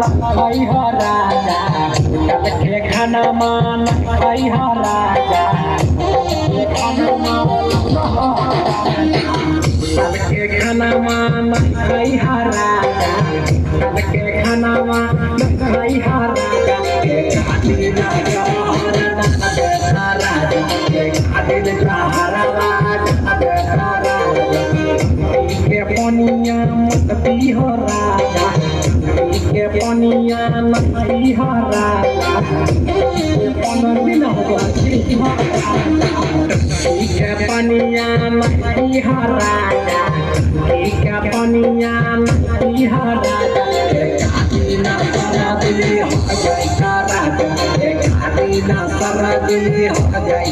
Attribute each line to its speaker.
Speaker 1: खाई हो राजा कल के खाना मान खाई हो राजा कल के खाना मान खाई हो राजा कल के खाना मान खाई हो राजा खाती ना के पनिया मत पी हो राजा के पनिया नहीं हो राजा पनिया के पनिया नहीं हो राजा के पनिया नहीं हो राजा खाती ना सारा दिल हो जाए राजा खाती ना सारा दिल हो जाए